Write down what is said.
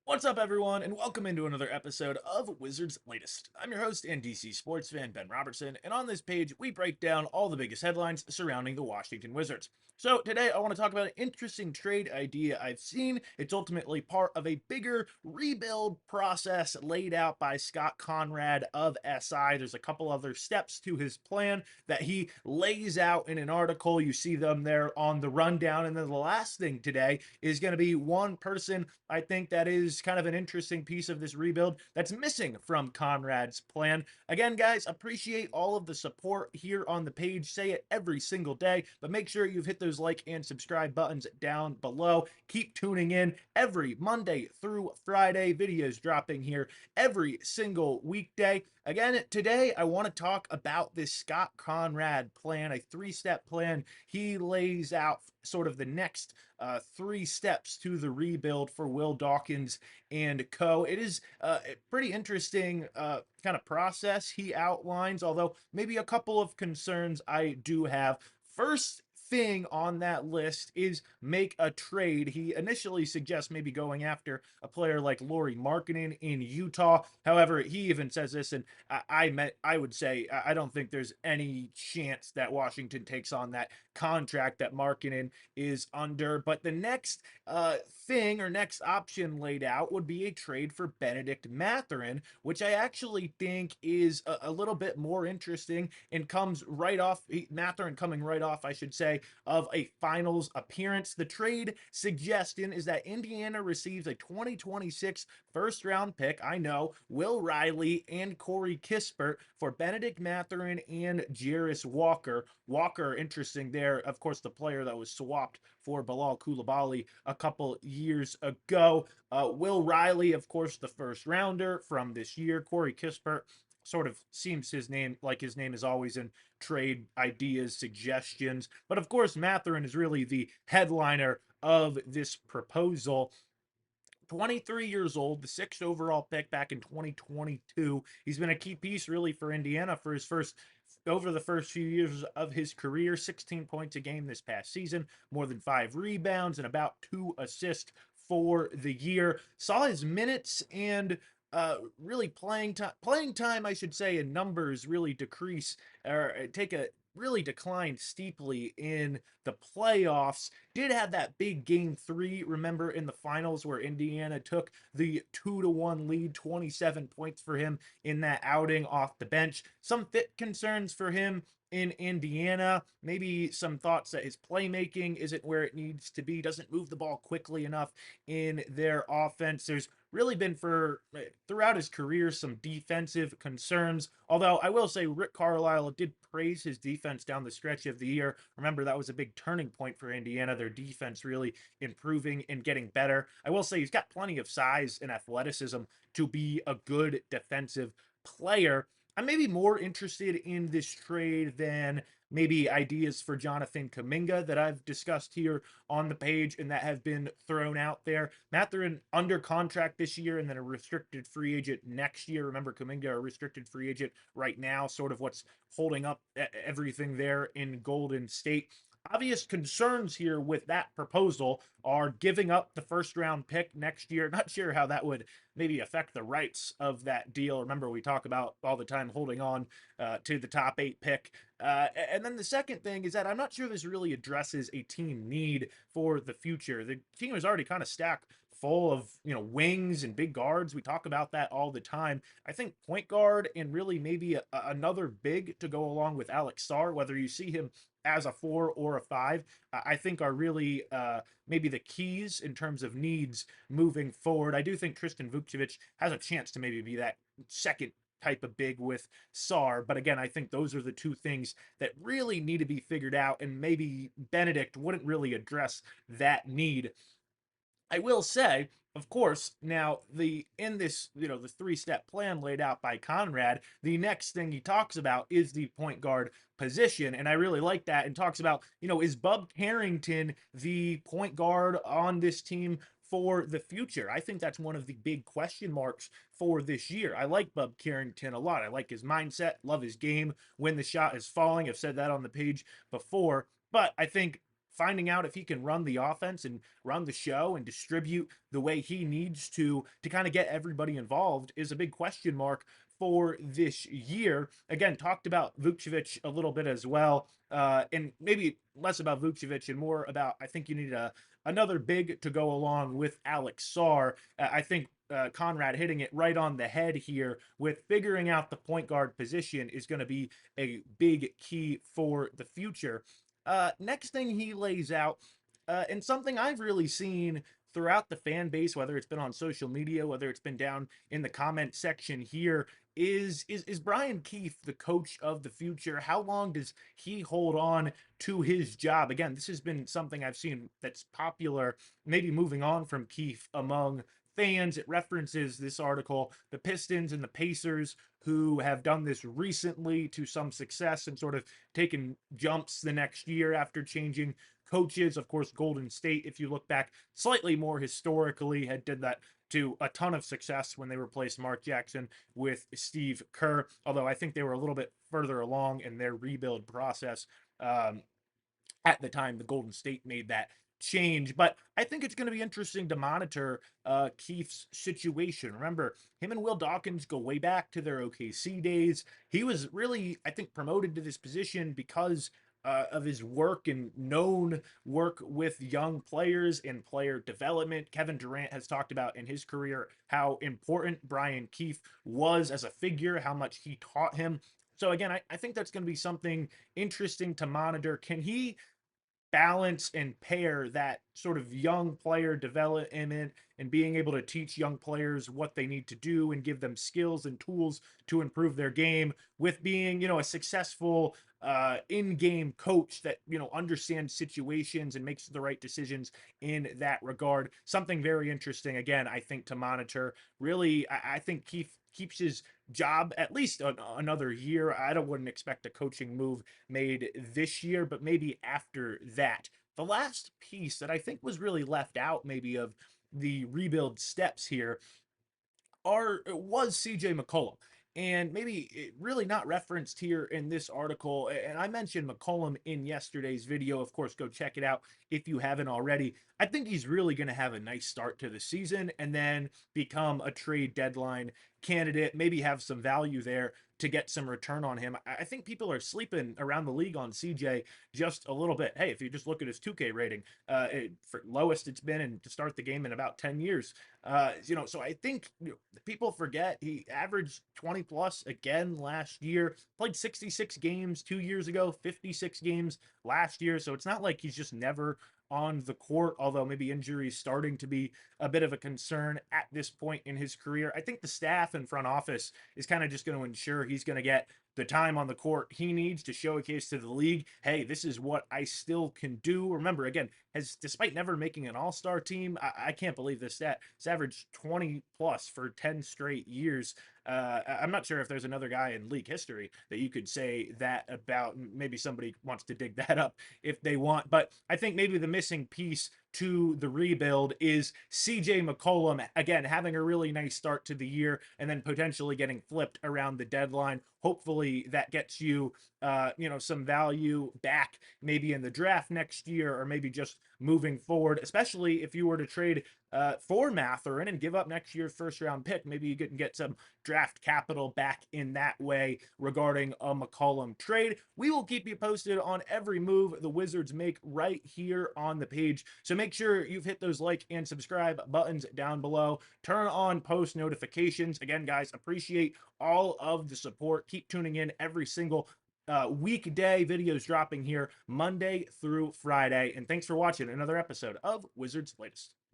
What's up, everyone, and welcome into another episode of Wizards Latest. I'm your host and DC sports fan, Ben Robertson, and on this page, we break down all the biggest headlines surrounding the Washington Wizards. So, today, I want to talk about an interesting trade idea I've seen. It's ultimately part of a bigger rebuild process laid out by Scott Conrad of SI. There's a couple other steps to his plan that he lays out in an article. You see them there on the rundown. And then the last thing today is going to be one person I think that is kind of an interesting piece of this rebuild that's missing from Conrad's plan. Again, guys, appreciate all of the support here on the page. Say it every single day, but make sure you've hit those like and subscribe buttons down below. Keep tuning in every Monday through Friday. Videos dropping here every single weekday. Again, today I want to talk about this Scott Conrad plan, a three-step plan he lays out, sort of the next three steps to the rebuild for Will Dawkins and co. It is a pretty interesting kind of process he outlines, although maybe a couple of concerns I do have. First thing on that list is make a trade. He initially suggests maybe going after a player like Lauri Markkanen in Utah. However, he even says this, and I would say I don't think there's any chance that Washington takes on that contract that Markkanen is under. But the next thing or next option laid out would be a trade for Benedict Mathurin, which I actually think is a little bit more interesting and comes right off, Mathurin coming right off, I should say, of a finals appearance. The trade suggestion is that Indiana receives a 2026 first round pick. I know, Will Riley and Corey Kispert for Benedict Mathurin and Jarris Walker. Walker, interesting there, of course, the player that was swapped for Bilal Coulibaly a couple years ago. Will Riley, of course, the first rounder from this year. Corey Kispert sort of seems his name is always in trade ideas, suggestions. But of course, Mathurin is really the headliner of this proposal. 23 years old, the sixth overall pick back in 2022. He's been a key piece really for Indiana for his over the first few years of his career. 16 points a game this past season, more than 5 rebounds, and about 2 assists for the year. Saw his minutes and really playing time, I should say, in numbers really decrease or take a really declined steeply in the playoffs. Did have that big game 3, remember, in the finals where Indiana took the 2-1 lead, 27 points for him in that outing off the bench. Some fit concerns for him in Indiana. Maybe some thoughts that his playmaking isn't where it needs to be, doesn't move the ball quickly enough in their offense. There's really been for throughout his career some defensive concerns. Although I will say Rick Carlisle did praise his defense down the stretch of the year. Remember, that was a big turning point for Indiana, their defense really improving and getting better. I will say he's got plenty of size and athleticism to be a good defensive player. I'm maybe more interested in this trade than maybe ideas for Jonathan Kuminga that I've discussed here on the page and that have been thrown out there. Mathurin under contract this year and then a restricted free agent next year. Remember, Kuminga a restricted free agent right now, sort of what's holding up everything there in Golden State. Obvious concerns here with that proposal are giving up the first round pick next year. Not sure how that would maybe affect the rights of that deal. Remember, we talk about all the time holding on to the top 8 pick. And then the second thing is that I'm not sure this really addresses a team need for the future. The team is already kind of stacked full of wings and big guards. We talk about that all the time. I think point guard and really maybe another big to go along with Alex Sarr, whether you see him as a 4 or a 5, I think are really maybe the keys in terms of needs moving forward. I do think Tristan Vukcevic has a chance to maybe be that second type of big with Sarr. But again, I think those are the two things that really need to be figured out, and maybe Benedict wouldn't really address that need. I will say, of course, now in this, the three-step plan laid out by Conrad, the next thing he talks about is the point guard position. And I really like that, and talks about, is Bub Carrington the point guard on this team for the future? I think that's one of the big question marks for this year. I like Bub Carrington a lot. I like his mindset, love his game when the shot is falling. I've said that on the page before. But I think finding out if he can run the offense and run the show and distribute the way he needs to kind of get everybody involved is a big question mark for this year. Again, talked about Vucevic a little bit as well, and maybe less about Vucevic and more about I think you need another big to go along with Alex Sarr. I think Conrad hitting it right on the head here with figuring out the point guard position is going to be a big key for the future. Next thing he lays out, and something I've really seen throughout the fan base, whether it's been on social media, whether it's been down in the comment section here, is Brian Keefe the coach of the future? How long does he hold on to his job? Again, this has been something I've seen that's popular, maybe moving on from Keefe among fans. It references this article, the Pistons and the Pacers, who have done this recently to some success and sort of taken jumps the next year after changing coaches. Of course, Golden State, if you look back slightly more historically, had did that to a ton of success when they replaced Mark Jackson with Steve Kerr, although I think they were a little bit further along in their rebuild process um, at the time the Golden State made that change. But I think it's going to be interesting to monitor Keith's situation. Remember, him and Will Dawkins go way back to their OKC days. He was really, I think, promoted to this position because of his work and known work with young players and player development. Kevin Durant has talked about in his career how important Brian Keefe was as a figure, how much he taught him. So again, I think that's going to be something interesting to monitor. Can he balance and pair that sort of young player development and being able to teach young players what they need to do and give them skills and tools to improve their game with being, a successful in-game coach that, understands situations and makes the right decisions in that regard. Something very interesting, again, I think to monitor. Really, I think Keith keeps his job at least another year. Wouldn't expect a coaching move made this year, but maybe after that. The last piece that I think was really left out, maybe of the rebuild steps here, are was CJ McCollum. And maybe really not referenced here in this article. And I mentioned McCollum in yesterday's video. Of course, go check it out if you haven't already. I think he's really going to have a nice start to the season and then become a trade deadline candidate, maybe have some value there to get some return on him. I think people are sleeping around the league on CJ just a little bit. Hey, if you just look at his 2K rating, for lowest it's been and to start the game in about 10 years. So I think people forget he averaged 20 plus again last year, played 66 games 2 years ago, 56 games last year. So it's not like he's just never on the court, although maybe injuries starting to be a bit of a concern at this point in his career. I think the staff and front office is kind of just going to ensure he's going to get the time on the court he needs to showcase to the league, hey, this is what I still can do. Remember, again, despite never making an all-star team, I can't believe this stat. It's averaged 20 plus for 10 straight years. I'm not sure if there's another guy in league history that you could say that about. Maybe somebody wants to dig that up if they want. But I think maybe the missing piece to the rebuild is CJ McCollum, again, having a really nice start to the year and then potentially getting flipped around the deadline. Hopefully that gets you, some value back maybe in the draft next year or maybe just moving forward, especially if you were to trade for Matherin and give up next year's first round pick. Maybe you can get some draft capital back in that way regarding a McCollum trade. We will keep you posted on every move the Wizards make right here on the page. So make sure you've hit those like and subscribe buttons down below. Turn on post notifications. Again, guys, appreciate all of the support. Keep tuning in every single weekday. Videos dropping here Monday through Friday. And thanks for watching another episode of Wizards Latest.